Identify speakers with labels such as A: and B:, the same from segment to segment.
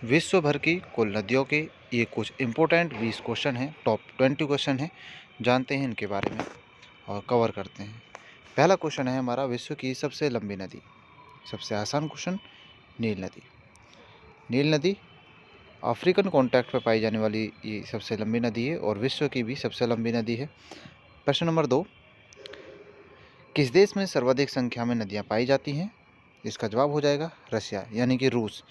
A: विश्व भर की कुल नदियों के ये कुछ इम्पोर्टेंट 20 क्वेश्चन हैं, टॉप 20 क्वेश्चन हैं। जानते हैं इनके बारे में और कवर करते हैं। पहला क्वेश्चन है हमारा, विश्व की सबसे लंबी नदी। सबसे आसान क्वेश्चन, नील नदी। नील नदी अफ्रीकन कॉन्टिनेंट पर पाई जाने वाली ये सबसे लंबी नदी है और विश्व की भी सबसे लंबी नदी है। प्रश्न नंबर 2, किस देश में सर्वाधिक संख्या में नदियाँ पाई जाती हैं? इसका जवाब हो जाएगा रशिया, यानी कि रूस।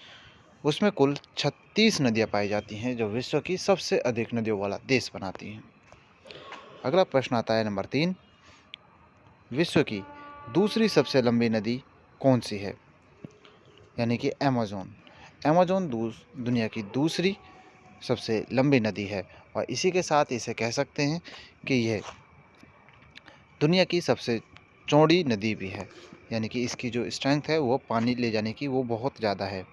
A: उसमें कुल 36 नदियाँ पाई जाती हैं, जो विश्व की सबसे अधिक नदियों वाला देश बनाती हैं। अगला प्रश्न आता है नंबर 3, विश्व की दूसरी सबसे लंबी नदी कौन सी है? यानी कि अमेज़न। अमेज़न दुनिया की दूसरी सबसे लंबी नदी है और इसी के साथ इसे कह सकते हैं कि यह दुनिया की सबसे चौड़ी नदी भी है। यानी कि इसकी जो स्ट्रेंथ है वो पानी ले जाने की वो बहुत ज़्यादा है,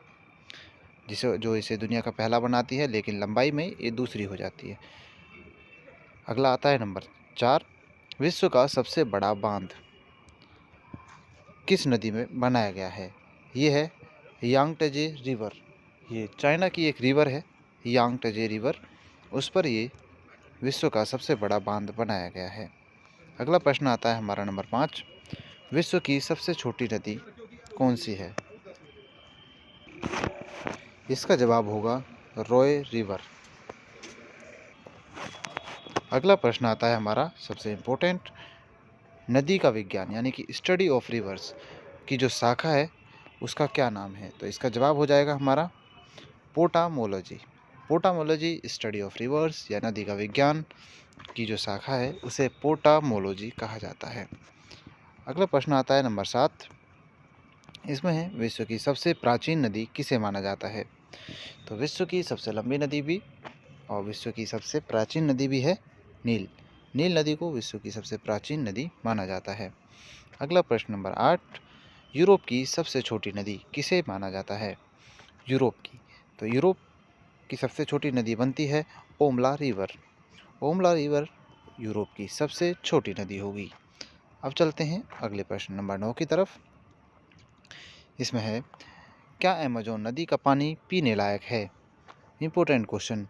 A: जिसे जो इसे दुनिया का पहला बनाती है, लेकिन लंबाई में ये दूसरी हो जाती है। अगला आता है नंबर 4, विश्व का सबसे बड़ा बांध किस नदी में बनाया गया है? ये है यांगत्जे रिवर। ये चाइना की एक रिवर है, यांगत्जे रिवर। उस पर ये विश्व का सबसे बड़ा बांध बनाया गया है। अगला प्रश्न आता है हमारा नंबर 5, विश्व की सबसे छोटी नदी कौन सी है? इसका जवाब होगा रोय रिवर। अगला प्रश्न आता है हमारा सबसे इम्पोर्टेंट, नदी का विज्ञान यानी कि स्टडी ऑफ रिवर्स की जो शाखा है उसका क्या नाम है? तो इसका जवाब हो जाएगा हमारा potamology. Potamology study of reverse या नदी का विज्ञान की जो शाखा है उसे पोटामोलॉजी कहा जाता है। अगला प्रश्न आता है नंबर 7, इसमें है विश्व की सबसे प्राचीन नदी किसे माना जाता है? तो विश्व की सबसे लंबी नदी भी और विश्व की सबसे प्राचीन नदी भी है नील। नील नदी को विश्व की सबसे प्राचीन नदी माना जाता है। अगला प्रश्न नंबर 8, यूरोप की सबसे छोटी नदी किसे माना जाता है? यूरोप की, तो यूरोप की सबसे छोटी नदी बनती है ओमला रिवर। ओमला रिवर यूरोप की सबसे छोटी नदी होगी। अब चलते हैं अगले प्रश्न नंबर 9 की तरफ। इसमें है, क्या अमेज़न नदी का पानी पीने लायक है? इम्पोर्टेंट क्वेश्चन,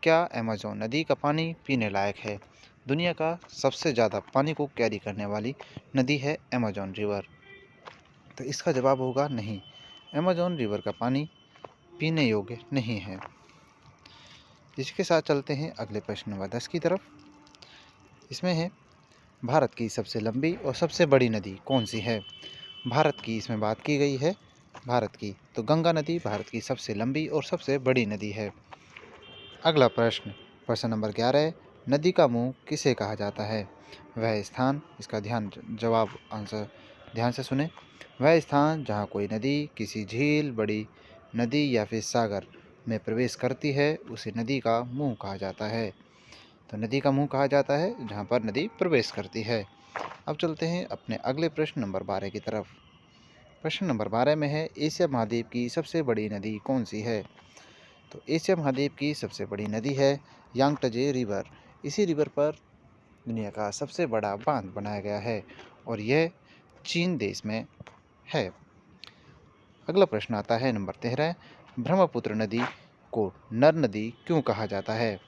A: क्या अमेज़न नदी का पानी पीने लायक है? दुनिया का सबसे ज़्यादा पानी को कैरी करने वाली नदी है अमेज़न रिवर। तो इसका जवाब होगा नहीं, अमेज़न रिवर का पानी पीने योग्य नहीं है। इसके साथ चलते हैं अगले प्रश्न नंबर 10 की तरफ। इसमें है, भारत की सबसे लंबी और सबसे बड़ी नदी कौन सी है? भारत की इसमें बात की गई है, भारत की, तो गंगा नदी भारत की सबसे लंबी और सबसे बड़ी नदी है। अगला प्रश्न, प्रश्न नंबर 11, नदी का मुंह किसे कहा जाता है? वह स्थान, इसका जवाब आंसर ध्यान से सुने। वह स्थान जहाँ कोई नदी किसी झील, बड़ी नदी या फिर सागर में प्रवेश करती है उसे नदी का मुंह कहा जाता है। तो नदी का मुंह कहा जाता है जहाँ पर नदी प्रवेश करती है। अब चलते हैं अपने अगले प्रश्न नंबर 12 की तरफ। प्रश्न नंबर 12 में है, एशिया महाद्वीप की सबसे बड़ी नदी कौन सी है? तो एशिया महाद्वीप की सबसे बड़ी नदी है यांगत्जे रिवर। इसी रिवर पर दुनिया का सबसे बड़ा बांध बनाया गया है और यह चीन देश में है। अगला प्रश्न आता है नंबर 13, ब्रह्मपुत्र नदी को नर नदी क्यों कहा जाता है?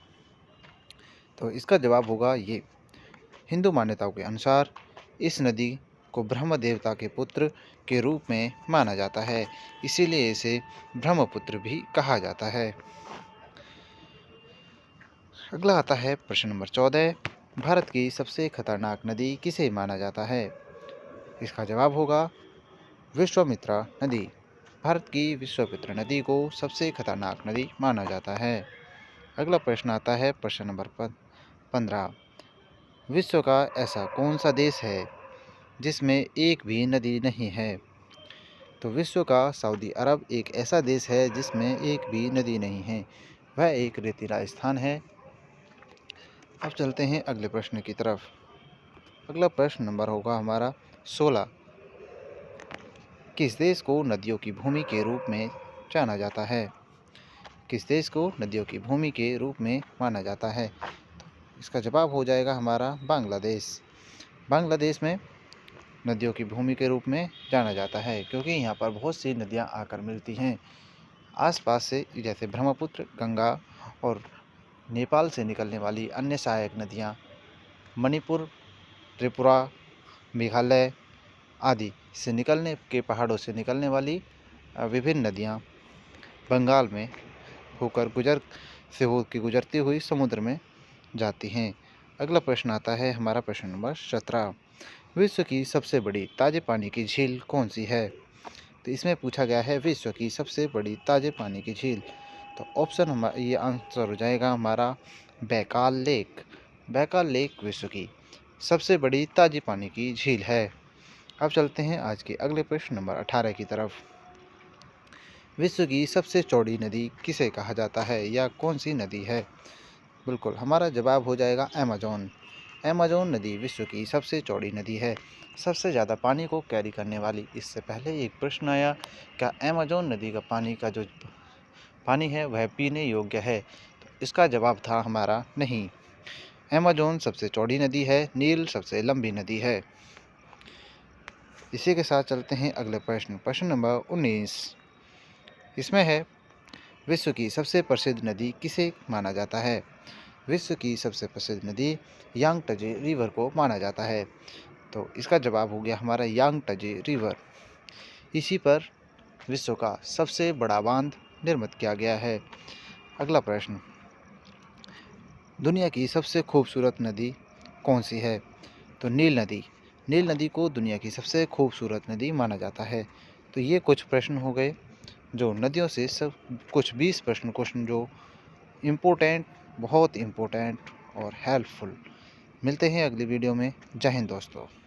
A: तो इसका जवाब होगा ये, हिंदू मान्यताओं के अनुसार इस नदी को ब्रह्म देवता के पुत्र के रूप में माना जाता है, इसीलिए इसे ब्रह्मपुत्र भी कहा जाता है। अगला आता है प्रश्न नंबर 14, भारत की सबसे खतरनाक नदी किसे माना जाता है? इसका जवाब होगा विश्वामित्रा नदी। भारत की विश्वामित्र नदी को सबसे खतरनाक नदी माना जाता है। अगला प्रश्न आता है प्रश्न नंबर 15, विश्व का ऐसा कौन सा देश है जिसमें एक भी नदी नहीं है? तो विश्व का सऊदी अरब एक ऐसा देश है जिसमें एक भी नदी नहीं है, वह एक रेतीला स्थान है। अब चलते हैं अगले प्रश्न की तरफ। अगला प्रश्न नंबर होगा हमारा 16, किस देश को नदियों की भूमि के रूप में जाना जाता है? किस देश को नदियों की भूमि के रूप में माना जाता है? इसका जवाब हो जाएगा हमारा बांग्लादेश। बांग्लादेश में नदियों की भूमि के रूप में जाना जाता है क्योंकि यहाँ पर बहुत सी नदियाँ आकर मिलती हैं। आसपास से जैसे ब्रह्मपुत्र, गंगा और नेपाल से निकलने वाली अन्य सहायक नदियाँ, मणिपुर, त्रिपुरा, मेघालय आदि से निकलने के पहाड़ों से निकलने वाली विभिन्न नदियाँ बंगाल में होकर गुजरती हुई समुद्र में जाती हैं। अगला प्रश्न आता है हमारा प्रश्न नंबर 17। विश्व की सबसे बड़ी ताजे पानी की झील कौन सी है? तो इसमें पूछा गया है विश्व की सबसे बड़ी ताजे पानी की झील। तो ऑप्शन ये आंसर हो जाएगा हमारा बैकाल लेक। बैकाल लेक विश्व की सबसे बड़ी ताजे पानी की झील है। अब चलते हैं आज के अगले प्रश्न नंबर 18 की तरफ। विश्व की सबसे चौड़ी नदी किसे कहा जाता है या कौन सी नदी है? बिल्कुल हमारा जवाब हो जाएगा अमेज़न। अमेज़न नदी विश्व की सबसे चौड़ी नदी है, सबसे ज़्यादा पानी को कैरी करने वाली। इससे पहले एक प्रश्न आया, क्या अमेज़न नदी का जो पानी है वह पीने योग्य है? तो इसका जवाब था हमारा नहीं। अमेज़न सबसे चौड़ी नदी है, नील सबसे लंबी नदी है। इसी के साथ चलते हैं अगले प्रश्न नंबर 19। इसमें है विश्व की सबसे प्रसिद्ध नदी किसे माना जाता है? विश्व की सबसे प्रसिद्ध नदी यांगत्जे रिवर को माना जाता है। तो इसका जवाब हो गया हमारा यांगत्जे रिवर। इसी पर विश्व का सबसे बड़ा बांध निर्मित किया गया है। अगला प्रश्न, दुनिया की सबसे खूबसूरत नदी कौन सी है? तो नील नदी। नील नदी को दुनिया की सबसे खूबसूरत नदी माना जाता है। तो ये कुछ प्रश्न हो गए जो नदियों से सब कुछ 20 क्वेश्चन जो बहुत इम्पोर्टेंट और हेल्पफुल। मिलते हैं अगली वीडियो में। जय हिंद दोस्तों।